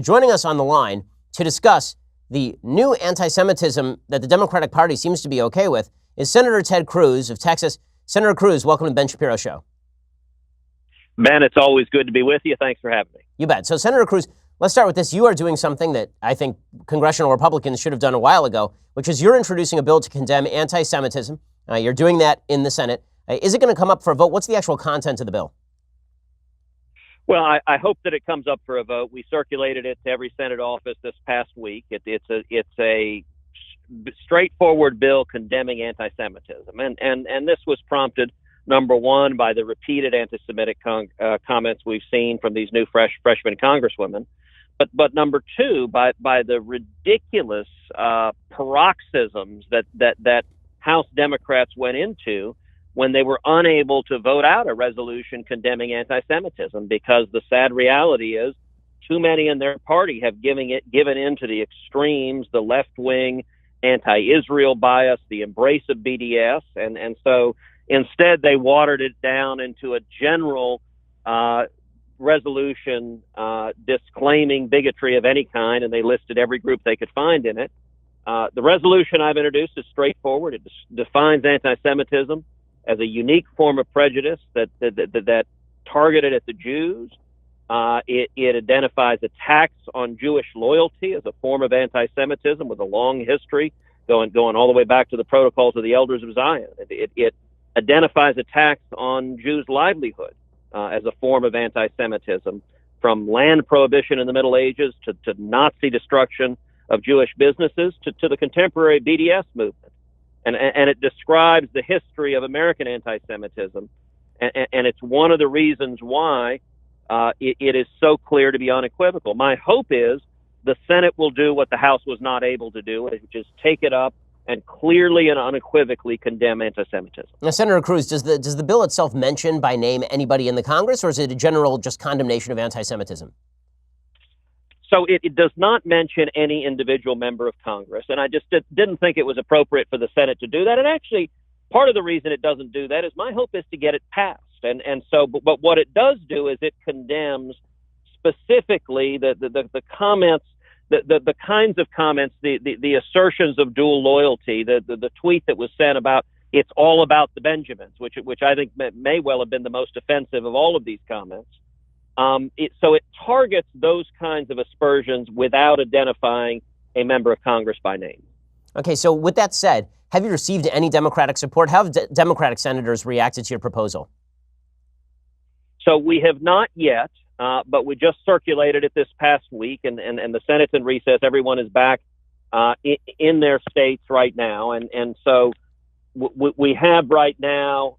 Joining us on the line to discuss the new anti-Semitism that the Democratic Party seems to be okay with is Senator Ted Cruz of Texas. Senator Cruz, welcome to the Ben Shapiro Show. Ben, it's always good to be with you. Thanks for having me. You bet. So, Senator Cruz, let's start with this. You are doing something that I think congressional Republicans should have done a while ago, which is you're introducing a bill to condemn anti-Semitism. You're doing that in the Senate. Is it going to come up for a vote? What's the actual content of the bill? Well, I hope that it comes up for a vote. We circulated it to every Senate office this past week. It's a straightforward bill condemning anti-Semitism, and this was prompted, number one, by the repeated anti-Semitic comments we've seen from these new freshman congresswomen, but number two, by the ridiculous paroxysms that House Democrats went into when they were unable to vote out a resolution condemning anti-Semitism, because the sad reality is too many in their party have given in to the extremes, the left-wing anti-Israel bias, the embrace of BDS, and so instead they watered it down into a general resolution disclaiming bigotry of any kind, and they listed every group they could find in it. The resolution I've introduced is straightforward. It defines anti-Semitism as a unique form of prejudice that targeted at the Jews. It identifies attacks on Jewish loyalty as a form of anti-Semitism with a long history going all the way back to the Protocols of the Elders of Zion. It identifies attacks on Jews' livelihood as a form of anti-Semitism, from land prohibition in the Middle Ages to Nazi destruction of Jewish businesses to the contemporary BDS movement. And it describes the history of American anti-Semitism, and it's one of the reasons why it is so clear to be unequivocal. My hope is the Senate will do what the House was not able to do, which is take it up and clearly and unequivocally condemn anti-Semitism. Now, Senator Cruz, does the bill itself mention by name anybody in the Congress, or is it a general just condemnation of anti-Semitism? So it does not mention any individual member of Congress, and I just didn't think it was appropriate for the Senate to do that. And actually, part of the reason it doesn't do that is my hope is to get it passed. But what it does do is it condemns specifically the comments, the kinds of comments, the assertions of dual loyalty, the tweet that was sent about it's all about the Benjamins, which I think may well have been the most offensive of all of these comments. So it targets those kinds of aspersions without identifying a member of Congress by name. Okay, so with that said, have you received any Democratic support? How have Democratic senators reacted to your proposal? So we have not yet, but we just circulated it this past week, and the Senate's in recess. Everyone is back in their states right now, and so we have right now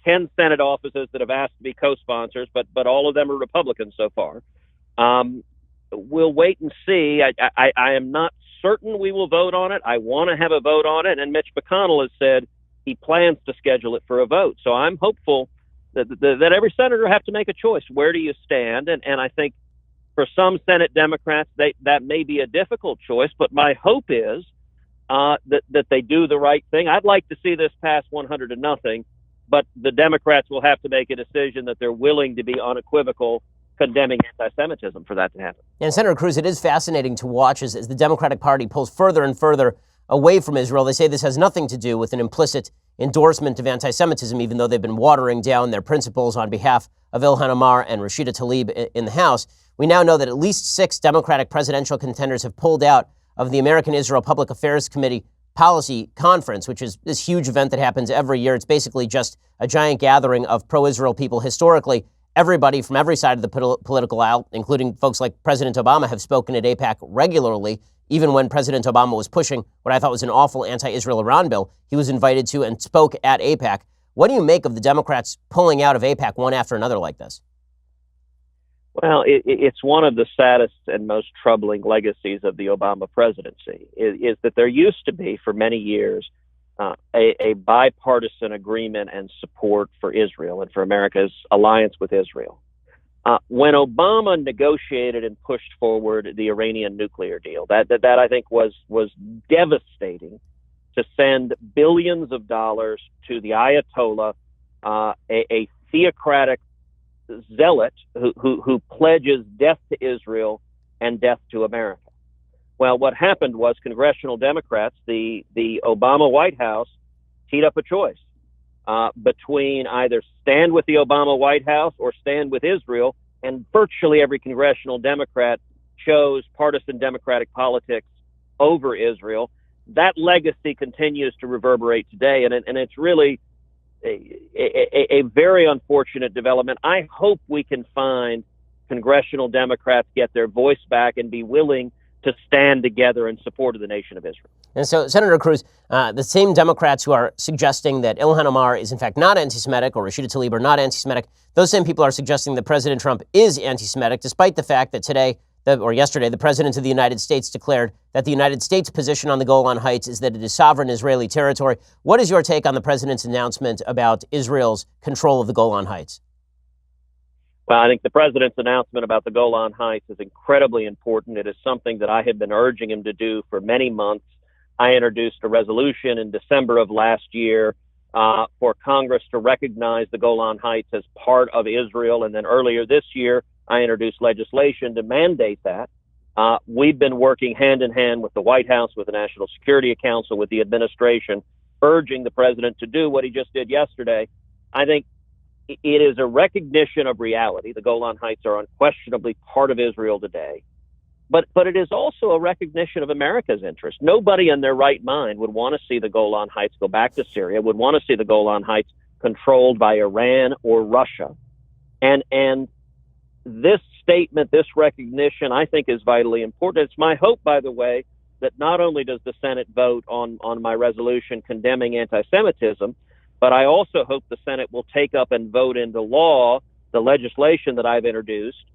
10 Senate offices that have asked to be co-sponsors, but all of them are Republicans so far. We'll wait and see. I am not certain we will vote on it. I want to have a vote on it, and Mitch McConnell has said he plans to schedule it for a vote. So I'm hopeful that every senator will have to make a choice. Where do you stand? And I think for some Senate Democrats, that may be a difficult choice, but my hope is that they do the right thing. I'd like to see this pass 100-0, but the Democrats will have to make a decision that they're willing to be unequivocal condemning anti-Semitism for that to happen. And Senator Cruz, it is fascinating to watch as the Democratic Party pulls further and further away from Israel. They say this has nothing to do with an implicit endorsement of anti-Semitism, even though they've been watering down their principles on behalf of Ilhan Omar and Rashida Tlaib in the House. We now know that at least 6 Democratic presidential contenders have pulled out of the American Israel Public Affairs Committee Policy Conference, which is this huge event that happens every year. It's basically just a giant gathering of pro-Israel people. Historically, everybody from every side of the political aisle, including folks like President Obama, have spoken at AIPAC regularly. Even when President Obama was pushing what I thought was an awful anti-Israel Iran bill, he was invited to and spoke at AIPAC. What do you make of the Democrats pulling out of AIPAC one after another like this? Well, it's one of the saddest and most troubling legacies of the Obama presidency is that there used to be, for many years, a bipartisan agreement and support for Israel and for America's alliance with Israel. When Obama negotiated and pushed forward the Iranian nuclear deal, that I think was devastating, to send billions of dollars to the Ayatollah, a theocratic zealot who pledges death to Israel and death to America. Well, what happened was congressional Democrats, the Obama White House, teed up a choice between either stand with the Obama White House or stand with Israel, and virtually every congressional Democrat chose partisan Democratic politics over Israel. That legacy continues to reverberate today, and it's really a very unfortunate development. I hope we can find congressional Democrats get their voice back and be willing to stand together in support of the nation of Israel. And so, Senator Cruz, the same Democrats who are suggesting that Ilhan Omar is in fact not anti-Semitic or Rashida Tlaib are not anti-Semitic, those same people are suggesting that President Trump is anti-Semitic, despite the fact that today, or yesterday, the President of the United States declared that the United States' position on the Golan Heights is that it is sovereign Israeli territory. What is your take on the President's announcement about Israel's control of the Golan Heights? Well, I think the President's announcement about the Golan Heights is incredibly important. It is something that I have been urging him to do for many months. I introduced a resolution in December of last year for Congress to recognize the Golan Heights as part of Israel. And then earlier this year, I introduced legislation to mandate that. We've been working hand in hand with the White House, with the National Security Council, with the administration, urging the president to do what he just did yesterday. I think it is a recognition of reality. The Golan Heights are unquestionably part of Israel today. But it is also a recognition of America's interest. Nobody in their right mind would want to see the Golan Heights go back to Syria, would want to see the Golan Heights controlled by Iran or Russia. And this statement, this recognition, I think is vitally important. It's my hope, by the way, that not only does the Senate vote on my resolution condemning anti-Semitism, but I also hope the Senate will take up and vote into law the legislation that I've introduced,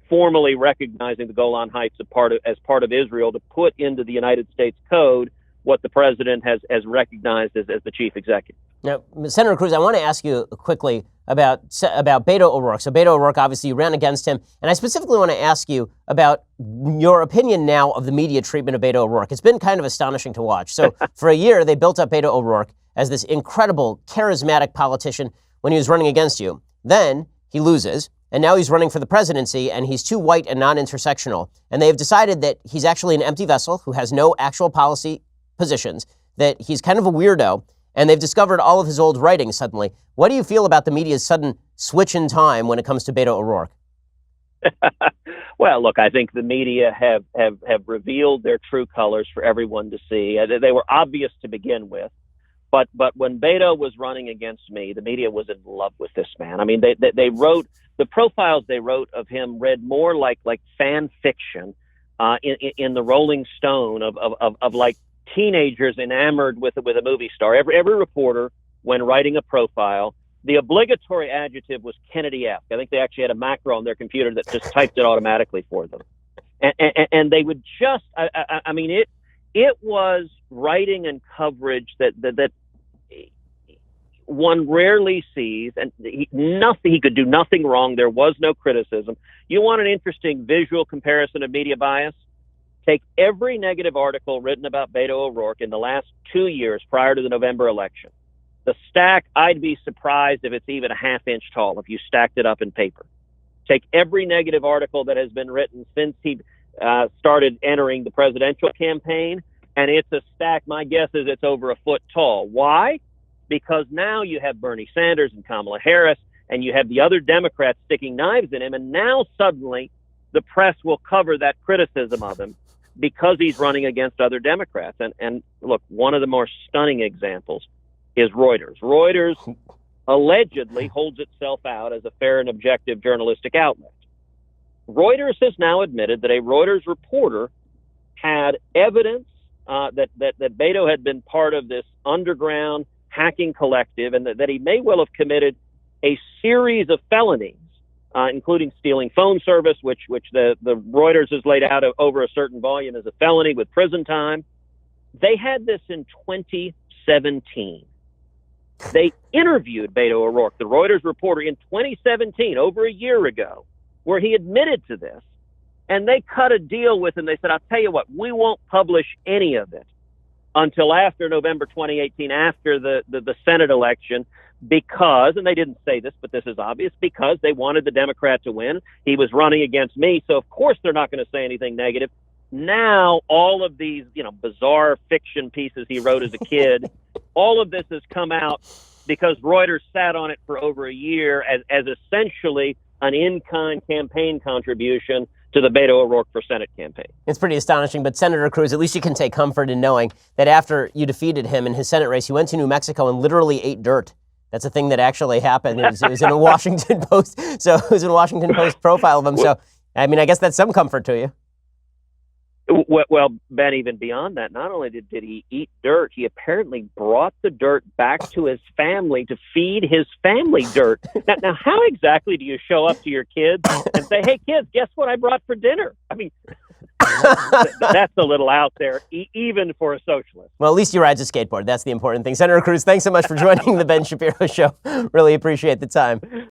formally recognizing the Golan Heights as part of Israel, to put into the United States Code what the president has recognized as the chief executive. Now, Senator Cruz, I want to ask you quickly about Beto O'Rourke. So Beto O'Rourke, obviously, you ran against him. And I specifically want to ask you about your opinion now of the media treatment of Beto O'Rourke. It's been kind of astonishing to watch. So for a year, they built up Beto O'Rourke as this incredible, charismatic politician when he was running against you. Then he loses, and now he's running for the presidency, and he's too white and non-intersectional. And they have decided that he's actually an empty vessel who has no actual policy positions, that he's kind of a weirdo, and they've discovered all of his old writings suddenly. What do you feel about the media's sudden switch in time when it comes to Beto O'Rourke? Well, look, I think the media have revealed their true colors for everyone to see. They were obvious to begin with. But when Beto was running against me, the media was in love with this man. I mean, they wrote, the profiles they wrote of him read more like fan fiction in the Rolling Stone of like teenagers enamored with a movie star. Every reporter, when writing a profile, the obligatory adjective was Kennedy-esque. I think they actually had a macro on their computer that just typed it automatically for them. And they would just, I mean, it was writing and coverage that one rarely sees, and he could do nothing wrong. There was no criticism. You want an interesting visual comparison of media bias? Take every negative article written about Beto O'Rourke in the last 2 years prior to the November election. The stack, I'd be surprised if it's even a half-inch tall if you stacked it up in paper. Take every negative article that has been written since he started entering the presidential campaign, and it's a stack, my guess is it's over a foot tall. Why? Because now you have Bernie Sanders and Kamala Harris, and you have the other Democrats sticking knives in him, and now suddenly the press will cover that criticism of him because he's running against other Democrats. And look, one of the more stunning examples is Reuters. Reuters allegedly holds itself out as a fair and objective journalistic outlet. Reuters has now admitted that a Reuters reporter had evidence that Beto had been part of this underground hacking collective, and that he may well have committed a series of felonies, including stealing phone service, which the Reuters has laid out over a certain volume as a felony with prison time. They had this in 2017. They interviewed Beto O'Rourke, the Reuters reporter, in 2017, over a year ago, where he admitted to this. And they cut a deal with him. They said, I'll tell you what, we won't publish any of it until after November 2018, after the Senate election, because, and they didn't say this, but this is obvious, because they wanted the Democrat to win. He was running against me, so of course they're not going to say anything negative. Now, all of these, bizarre fiction pieces he wrote as a kid, all of this has come out because Reuters sat on it for over a year as essentially an in-kind campaign contribution to the Beto O'Rourke for Senate campaign. It's pretty astonishing, but Senator Cruz, at least you can take comfort in knowing that after you defeated him in his Senate race, you went to New Mexico and literally ate dirt. That's a thing that actually happened. It was in a Washington Post. So it was in a Washington Post profile of him. So, I mean, I guess that's some comfort to you. Well, Ben, even beyond that, not only did he eat dirt, he apparently brought the dirt back to his family to feed his family dirt. Now, how exactly do you show up to your kids and say, hey, kids, guess what I brought for dinner? I mean, that's a little out there, even for a socialist. Well, at least he rides a skateboard. That's the important thing. Senator Cruz, thanks so much for joining the Ben Shapiro Show. Really appreciate the time.